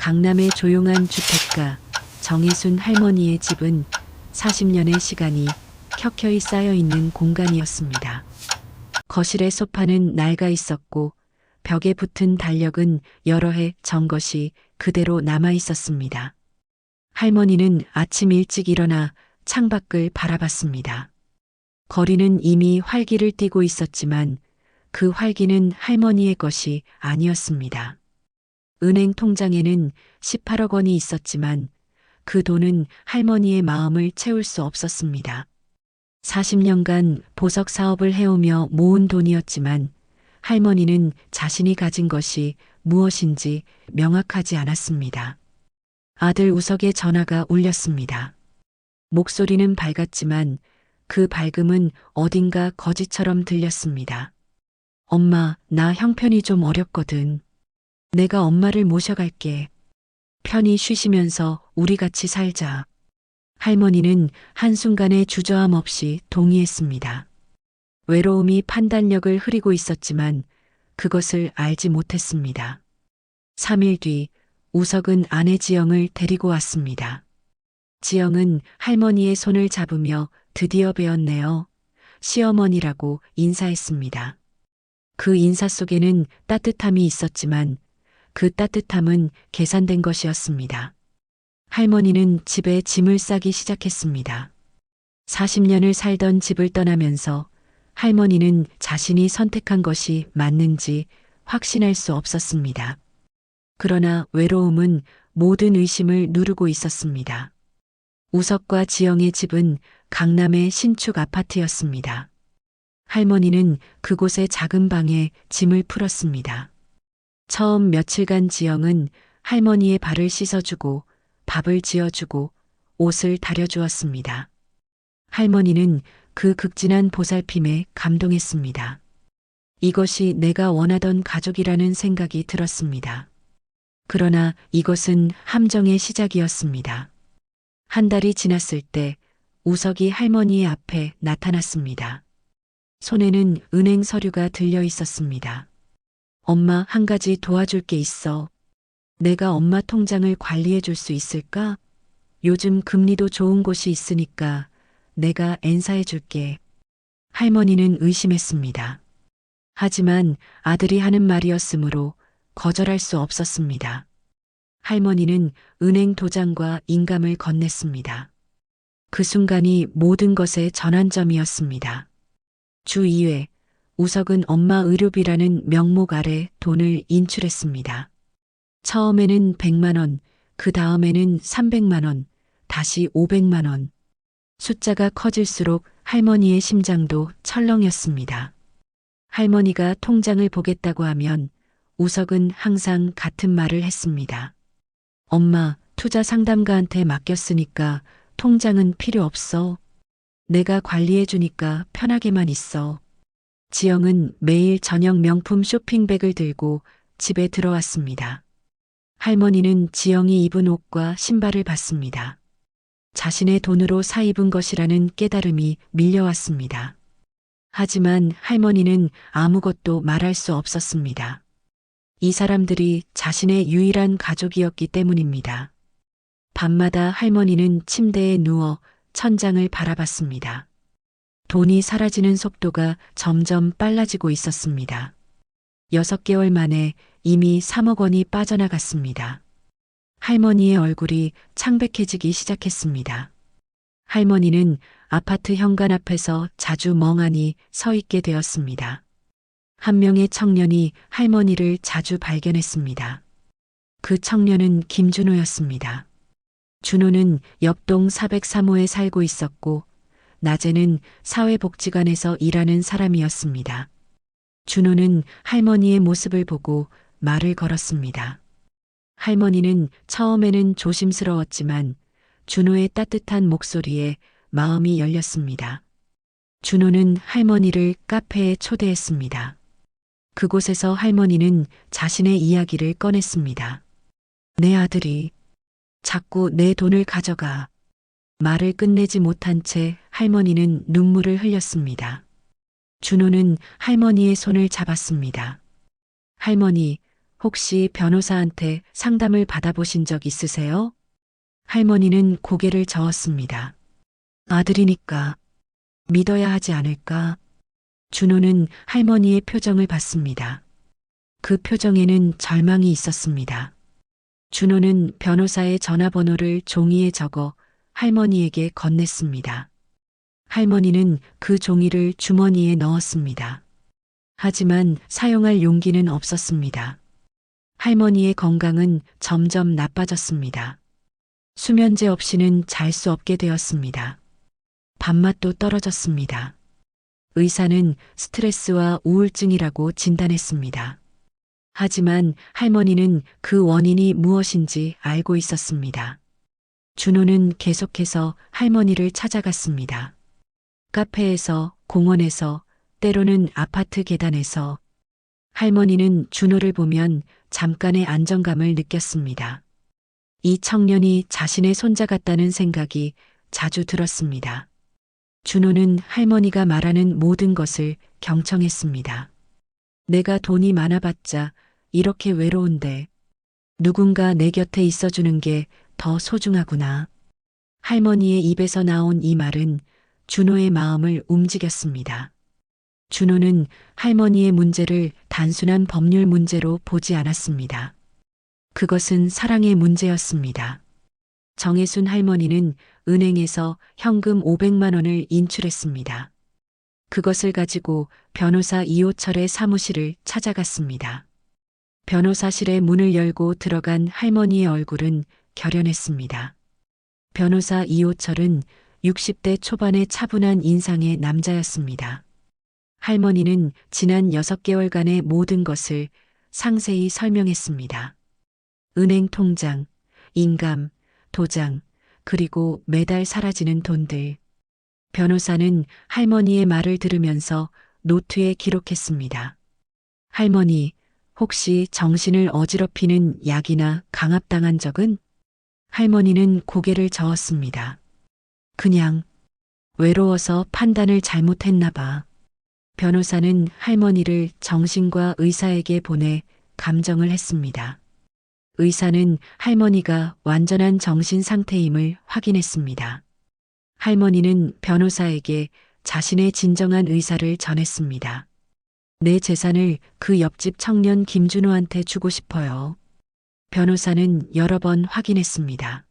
강남의 조용한 주택가 정혜순 할머니의 집은 40년의 시간이 켜켜이 쌓여 있는 공간이었습니다. 거실의 소파는 낡아 있었고 벽에 붙은 달력은 여러 해 전 것이 그대로 남아 있었습니다. 할머니는 아침 일찍 일어나 창밖을 바라봤습니다. 거리는 이미 활기를 띠고 있었지만 그 활기는 할머니의 것이 아니었습니다. 은행 통장에는 18억 원이 있었지만 그 돈은 할머니의 마음을 채울 수 없었습니다. 40년간 보석 사업을 해오며 모은 돈이었지만 할머니는 자신이 가진 것이 무엇인지 명확하지 않았습니다. 아들 우석의 전화가 울렸습니다. 목소리는 밝았지만 그 밝음은 어딘가 거짓처럼 들렸습니다. 엄마, 나 형편이 좀 어렵거든. 내가 엄마를 모셔갈게. 편히 쉬시면서 우리 같이 살자. 할머니는 한순간의 주저함 없이 동의했습니다. 외로움이 판단력을 흐리고 있었지만 그것을 알지 못했습니다. 3일 뒤 우석은 아내 지영을 데리고 왔습니다. 지영은 할머니의 손을 잡으며 드디어 배웠네요. 시어머니라고 인사했습니다. 그 인사 속에는 따뜻함이 있었지만 그 따뜻함은 계산된 것이었습니다. 할머니는 집에 짐을 싸기 시작했습니다. 40년을 살던 집을 떠나면서 할머니는 자신이 선택한 것이 맞는지 확신할 수 없었습니다. 그러나 외로움은 모든 의심을 누르고 있었습니다. 우석과 지영의 집은 강남의 신축 아파트였습니다. 할머니는 그곳의 작은 방에 짐을 풀었습니다. 처음 며칠간 지영은 할머니의 발을 씻어주고 밥을 지어주고 옷을 다려주었습니다. 할머니는 그 극진한 보살핌에 감동했습니다. 이것이 내가 원하던 가족이라는 생각이 들었습니다. 그러나 이것은 함정의 시작이었습니다. 한 달이 지났을 때 우석이 할머니의 앞에 나타났습니다. 손에는 은행 서류가 들려 있었습니다. 엄마, 한 가지 도와줄 게 있어. 내가 엄마 통장을 관리해 줄 수 있을까? 요즘 금리도 좋은 곳이 있으니까 내가 엔사해 줄게. 할머니는 의심했습니다. 하지만 아들이 하는 말이었으므로 거절할 수 없었습니다. 할머니는 은행 도장과 인감을 건넸습니다. 그 순간이 모든 것의 전환점이었습니다. 주 2회, 우석은 엄마 의료비라는 명목 아래 돈을 인출했습니다. 처음에는 100만 원, 그 다음에는 300만 원, 다시 500만 원. 숫자가 커질수록 할머니의 심장도 철렁였습니다. 할머니가 통장을 보겠다고 하면 우석은 항상 같은 말을 했습니다. 엄마, 투자 상담가한테 맡겼으니까 통장은 필요 없어. 내가 관리해 주니까 편하게만 있어. 지영은 매일 저녁 명품 쇼핑백을 들고 집에 들어왔습니다. 할머니는 지영이 입은 옷과 신발을 봤습니다. 자신의 돈으로 사 입은 것이라는 깨달음이 밀려왔습니다. 하지만 할머니는 아무것도 말할 수 없었습니다. 이 사람들이 자신의 유일한 가족이었기 때문입니다. 밤마다 할머니는 침대에 누워 천장을 바라봤습니다. 돈이 사라지는 속도가 점점 빨라지고 있었습니다. 6개월 만에 이미 3억 원이 빠져나갔습니다. 할머니의 얼굴이 창백해지기 시작했습니다. 할머니는 아파트 현관 앞에서 자주 멍하니 서 있게 되었습니다. 한 명의 청년이 할머니를 자주 발견했습니다. 그 청년은 김준호였습니다. 준호는 옆동 403호에 살고 있었고 낮에는 사회복지관에서 일하는 사람이었습니다. 준호는 할머니의 모습을 보고 말을 걸었습니다. 할머니는 처음에는 조심스러웠지만 준호의 따뜻한 목소리에 마음이 열렸습니다. 준호는 할머니를 카페에 초대했습니다. 그곳에서 할머니는 자신의 이야기를 꺼냈습니다. 내 아들이 자꾸 내 돈을 가져가. 말을 끝내지 못한 채 할머니는 눈물을 흘렸습니다. 준호는 할머니의 손을 잡았습니다. 할머니, 혹시 변호사한테 상담을 받아보신 적 있으세요? 할머니는 고개를 저었습니다. 아들이니까 믿어야 하지 않을까? 준호는 할머니의 표정을 봤습니다. 그 표정에는 절망이 있었습니다. 준호는 변호사의 전화번호를 종이에 적어 할머니에게 건넸습니다. 할머니는 그 종이를 주머니에 넣었습니다. 하지만 사용할 용기는 없었습니다. 할머니의 건강은 점점 나빠졌습니다. 수면제 없이는 잘 수 없게 되었습니다. 밥맛도 떨어졌습니다. 의사는 스트레스와 우울증이라고 진단했습니다. 하지만 할머니는 그 원인이 무엇인지 알고 있었습니다. 준호는 계속해서 할머니를 찾아갔습니다. 카페에서, 공원에서, 때로는 아파트 계단에서. 할머니는 준호를 보면 잠깐의 안정감을 느꼈습니다. 이 청년이 자신의 손자 같다는 생각이 자주 들었습니다. 준호는 할머니가 말하는 모든 것을 경청했습니다. 내가 돈이 많아봤자 이렇게 외로운데 누군가 내 곁에 있어주는 게 더 소중하구나. 할머니의 입에서 나온 이 말은 준호의 마음을 움직였습니다. 준호는 할머니의 문제를 단순한 법률 문제로 보지 않았습니다. 그것은 사랑의 문제였습니다. 정혜순 할머니는 은행에서 현금 500만 원을 인출했습니다. 그것을 가지고 변호사 이호철의 사무실을 찾아갔습니다. 변호사실의 문을 열고 들어간 할머니의 얼굴은 결연했습니다. 변호사 이호철은 60대 초반의 차분한 인상의 남자였습니다. 할머니는 지난 6개월간의 모든 것을 상세히 설명했습니다. 은행 통장, 인감, 도장, 그리고 매달 사라지는 돈들. 변호사는 할머니의 말을 들으면서 노트에 기록했습니다. 할머니, 혹시 정신을 어지럽히는 약이나 강압당한 적은? 할머니는 고개를 저었습니다. 그냥 외로워서 판단을 잘못했나 봐. 변호사는 할머니를 정신과 의사에게 보내 감정을 했습니다. 의사는 할머니가 완전한 정신 상태임을 확인했습니다. 할머니는 변호사에게 자신의 진정한 의사를 전했습니다. 내 재산을 그 옆집 청년 김준호한테 주고 싶어요. 변호사는 여러 번 확인했습니다.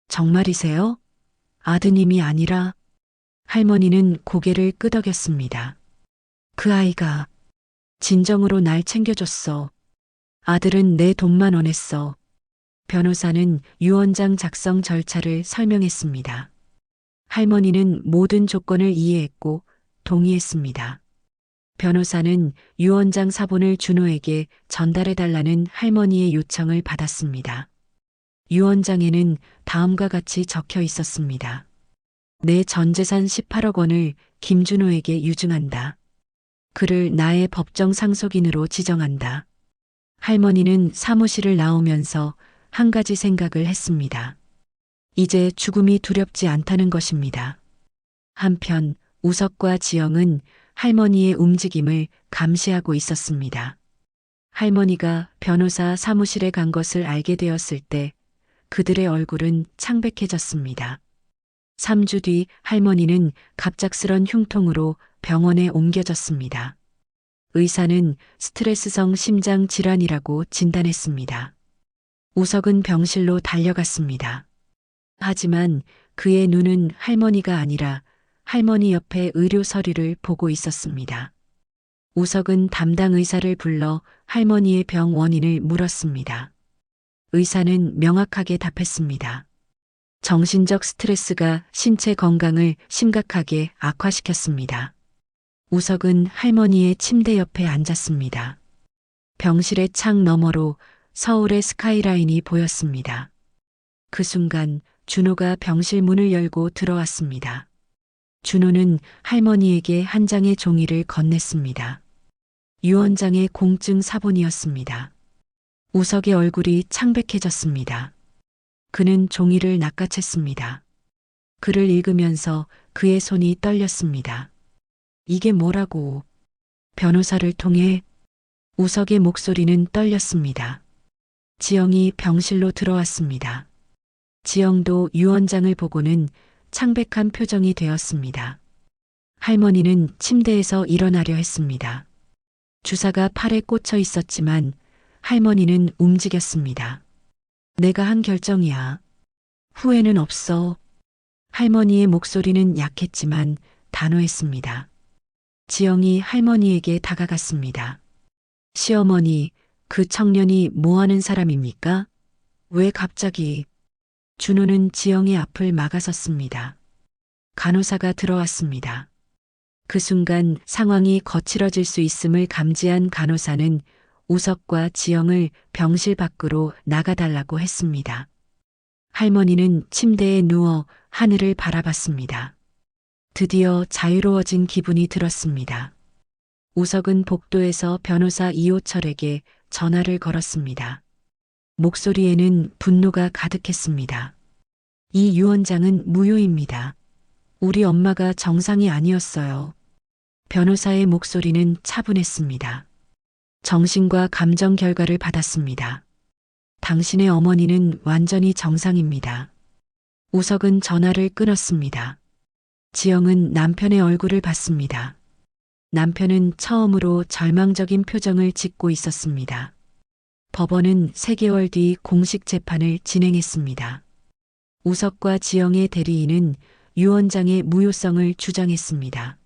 정말이세요? 아드님이 아니라? 할머니는 고개를 끄덕였습니다. 그 아이가 진정으로 날 챙겨줬어. 아들은 내 돈만 원했어. 변호사는 유언장 작성 절차를 설명했습니다. 할머니는 모든 조건을 이해했고 동의했습니다. 변호사는 유언장 사본을 준호에게 전달해달라는 할머니의 요청을 받았습니다. 유언장에는 다음과 같이 적혀 있었습니다. 내 전 재산 18억 원을 김준호에게 유증한다. 그를 나의 법정 상속인으로 지정한다. 할머니는 사무실을 나오면서 한 가지 생각을 했습니다. 이제 죽음이 두렵지 않다는 것입니다. 한편 우석과 지영은 할머니의 움직임을 감시하고 있었습니다. 할머니가 변호사 사무실에 간 것을 알게 되었을 때 그들의 얼굴은 창백해졌습니다. 3주 뒤 할머니는 갑작스런 흉통으로 병원에 옮겨졌습니다. 의사는 스트레스성 심장 질환이라고 진단했습니다. 우석은 병실로 달려갔습니다. 하지만 그의 눈은 할머니가 아니라 할머니 옆에 의료 서류를 보고 있었습니다. 우석은 담당 의사를 불러 할머니의 병 원인을 물었습니다. 의사는 명확하게 답했습니다. 정신적 스트레스가 신체 건강을 심각하게 악화시켰습니다. 우석은 할머니의 침대 옆에 앉았습니다. 병실의 창 너머로 서울의 스카이라인이 보였습니다. 그 순간 준호가 병실 문을 열고 들어왔습니다. 준호는 할머니에게 한 장의 종이를 건넸습니다. 유언장의 공증 사본이었습니다. 우석의 얼굴이 창백해졌습니다. 그는 종이를 낚아챘습니다. 글을 읽으면서 그의 손이 떨렸습니다. 이게 뭐라고? 변호사를 통해 우석의 목소리는 떨렸습니다. 지영이 병실로 들어왔습니다. 지영도 유 원장을 보고는 창백한 표정이 되었습니다. 할머니는 침대에서 일어나려 했습니다. 주사가 팔에 꽂혀 있었지만 할머니는 움직였습니다. 내가 한 결정이야. 후회는 없어. 할머니의 목소리는 약했지만 단호했습니다. 지영이 할머니에게 다가갔습니다. 시어머니, 그 청년이 뭐 하는 사람입니까? 왜 갑자기? 준호는 지영의 앞을 막아섰습니다. 간호사가 들어왔습니다. 그 순간 상황이 거칠어질 수 있음을 감지한 간호사는 우석과 지영을 병실 밖으로 나가달라고 했습니다. 할머니는 침대에 누워 하늘을 바라봤습니다. 드디어 자유로워진 기분이 들었습니다. 우석은 복도에서 변호사 이호철에게 전화를 걸었습니다. 목소리에는 분노가 가득했습니다. 이 유 원장은 무효입니다. 우리 엄마가 정상이 아니었어요. 변호사의 목소리는 차분했습니다. 정신과 감정 결과를 받았습니다. 당신의 어머니는 완전히 정상입니다. 우석은 전화를 끊었습니다. 지영은 남편의 얼굴을 봤습니다. 남편은 처음으로 절망적인 표정을 짓고 있었습니다. 법원은 3개월 뒤 공식 재판을 진행했습니다. 우석과 지영의 대리인은 유 원장의 무효성을 주장했습니다.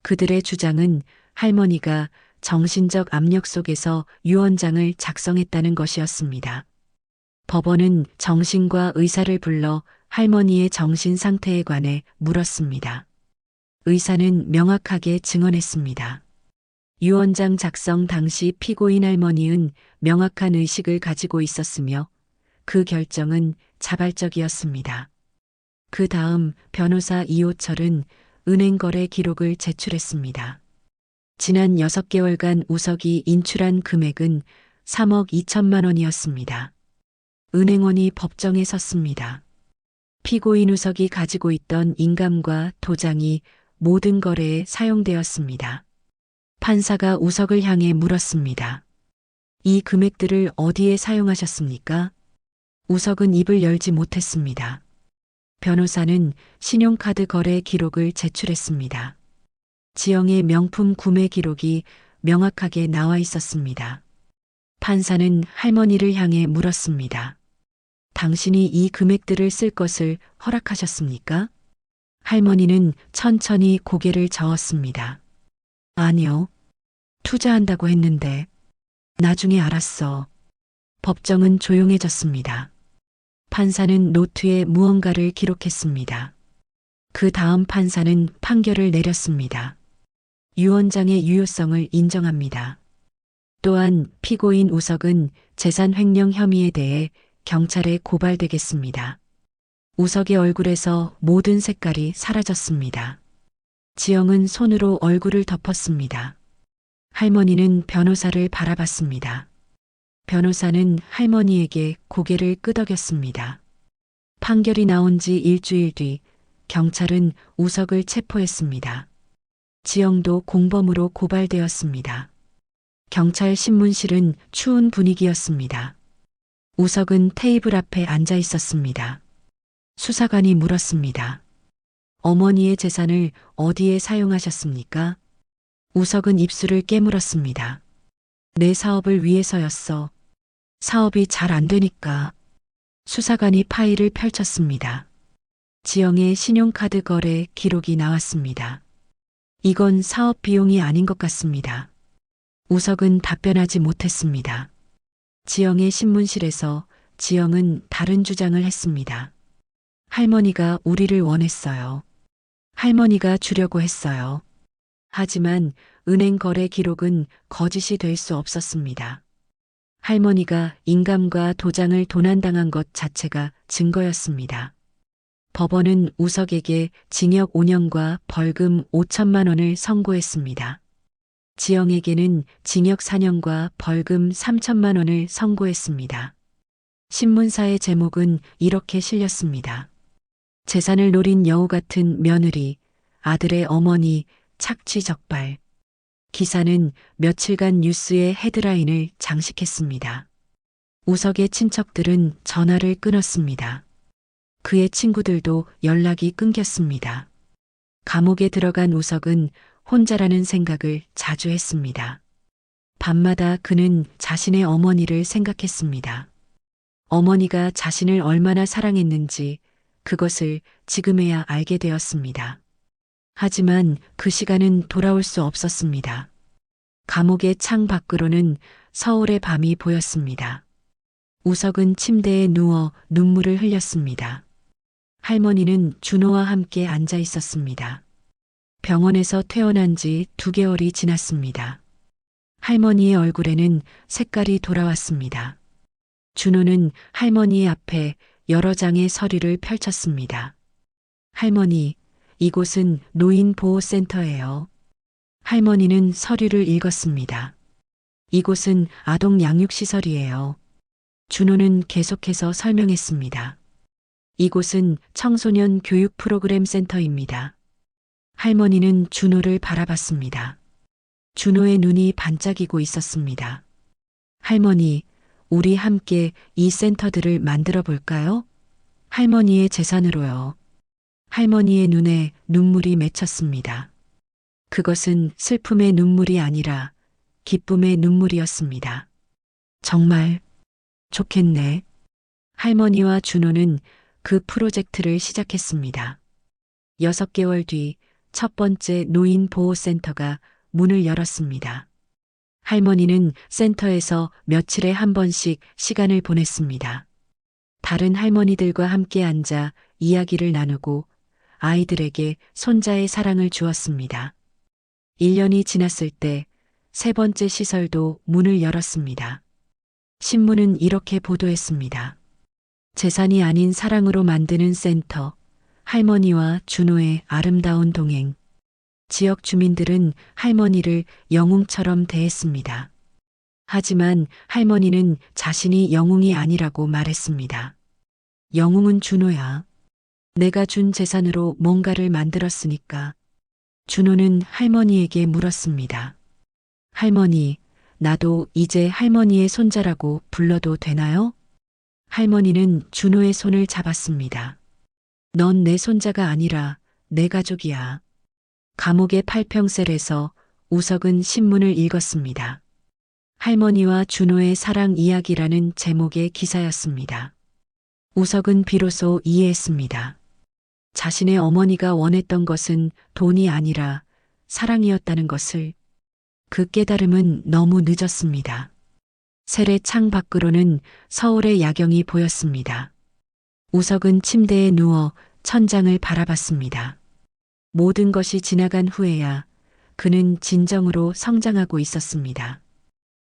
그들의 주장은 할머니가 정신적 압력 속에서 유 원장을 작성했다는 것이었습니다. 법원은 정신과 의사를 불러 할머니의 정신 상태에 관해 물었습니다. 의사는 명확하게 증언했습니다. 유 원장 작성 당시 피고인 할머니는 명확한 의식을 가지고 있었으며 그 결정은 자발적이었습니다. 그 다음 변호사 이호철은 은행 거래 기록을 제출했습니다. 지난 6개월간 우석이 인출한 금액은 3억 2천만 원이었습니다. 은행원이 법정에 섰습니다. 피고인 우석이 가지고 있던 인감과 도장이 모든 거래에 사용되었습니다. 판사가 우석을 향해 물었습니다. 이 금액들을 어디에 사용하셨습니까? 우석은 입을 열지 못했습니다. 변호사는 신용카드 거래 기록을 제출했습니다. 지영의 명품 구매 기록이 명확하게 나와 있었습니다. 판사는 할머니를 향해 물었습니다. 당신이 이 금액들을 쓸 것을 허락하셨습니까? 할머니는 천천히 고개를 저었습니다. 아니요. 투자한다고 했는데 나중에 알았어. 법정은 조용해졌습니다. 판사는 노트에 무언가를 기록했습니다. 그 다음 판사는 판결을 내렸습니다. 유 원장의 유효성을 인정합니다. 또한 피고인 우석은 재산 횡령 혐의에 대해 경찰에 고발되겠습니다. 우석의 얼굴에서 모든 색깔이 사라졌습니다. 지영은 손으로 얼굴을 덮었습니다. 할머니는 변호사를 바라봤습니다. 변호사는 할머니에게 고개를 끄덕였습니다. 판결이 나온 지 일주일 뒤 경찰은 우석을 체포했습니다. 지영도 공범으로 고발되었습니다. 경찰 신문실은 추운 분위기였습니다. 우석은 테이블 앞에 앉아 있었습니다. 수사관이 물었습니다. 어머니의 재산을 어디에 사용하셨습니까? 우석은 입술을 깨물었습니다. 내 사업을 위해서였어. 사업이 잘 안 되니까. 수사관이 파일을 펼쳤습니다. 지영의 신용카드 거래 기록이 나왔습니다. 이건 사업 비용이 아닌 것 같습니다. 우석은 답변하지 못했습니다. 지영의 신문실에서 지영은 다른 주장을 했습니다. 할머니가 우리를 원했어요. 할머니가 주려고 했어요. 하지만 은행 거래 기록은 거짓이 될 수 없었습니다. 할머니가 인감과 도장을 도난당한 것 자체가 증거였습니다. 법원은 우석에게 징역 5년과 벌금 5천만 원을 선고했습니다. 지영에게는 징역 4년과 벌금 3천만 원을 선고했습니다. 신문사의 제목은 이렇게 실렸습니다. 재산을 노린 여우 같은 며느리, 아들의 어머니 착취적발. 기사는 며칠간 뉴스의 헤드라인을 장식했습니다. 우석의 친척들은 전화를 끊었습니다. 그의 친구들도 연락이 끊겼습니다. 감옥에 들어간 우석은 혼자라는 생각을 자주 했습니다. 밤마다 그는 자신의 어머니를 생각했습니다. 어머니가 자신을 얼마나 사랑했는지 그것을 지금에야 알게 되었습니다. 하지만 그 시간은 돌아올 수 없었습니다. 감옥의 창 밖으로는 서울의 밤이 보였습니다. 우석은 침대에 누워 눈물을 흘렸습니다. 할머니는 준호와 함께 앉아 있었습니다. 병원에서 퇴원한 지 2개월이 지났습니다. 할머니의 얼굴에는 색깔이 돌아왔습니다. 준호는 할머니 앞에 여러 장의 서류를 펼쳤습니다. 할머니, 이곳은 노인보호센터예요. 할머니는 서류를 읽었습니다. 이곳은 아동 양육시설이에요. 준호는 계속해서 설명했습니다. 이곳은 청소년 교육 프로그램 센터입니다. 할머니는 준호를 바라봤습니다. 준호의 눈이 반짝이고 있었습니다. 할머니, 우리 함께 이 센터들을 만들어 볼까요? 할머니의 재산으로요. 할머니의 눈에 눈물이 맺혔습니다. 그것은 슬픔의 눈물이 아니라 기쁨의 눈물이었습니다. 정말 좋겠네. 할머니와 준호는 그 프로젝트를 시작했습니다. 6개월 뒤 첫 번째 노인보호센터가 문을 열었습니다. 할머니는 센터에서 며칠에 한 번씩 시간을 보냈습니다. 다른 할머니들과 함께 앉아 이야기를 나누고 아이들에게 손자의 사랑을 주었습니다. 1년이 지났을 때 3번째 시설도 문을 열었습니다. 신문은 이렇게 보도했습니다. 재산이 아닌 사랑으로 만드는 센터, 할머니와 준호의 아름다운 동행. 지역 주민들은 할머니를 영웅처럼 대했습니다. 하지만 할머니는 자신이 영웅이 아니라고 말했습니다. 영웅은 준호야. 내가 준 재산으로 뭔가를 만들었으니까. 준호는 할머니에게 물었습니다. 할머니, 나도 이제 할머니의 손자라고 불러도 되나요? 할머니는 준호의 손을 잡았습니다. 넌 내 손자가 아니라 내 가족이야. 감옥의 8평셀에서 우석은 신문을 읽었습니다. 할머니와 준호의 사랑 이야기라는 제목의 기사였습니다. 우석은 비로소 이해했습니다. 자신의 어머니가 원했던 것은 돈이 아니라 사랑이었다는 것을. 그 깨달음은 너무 늦었습니다. 셀의 창 밖으로는 서울의 야경이 보였습니다. 우석은 침대에 누워 천장을 바라봤습니다. 모든 것이 지나간 후에야 그는 진정으로 성장하고 있었습니다.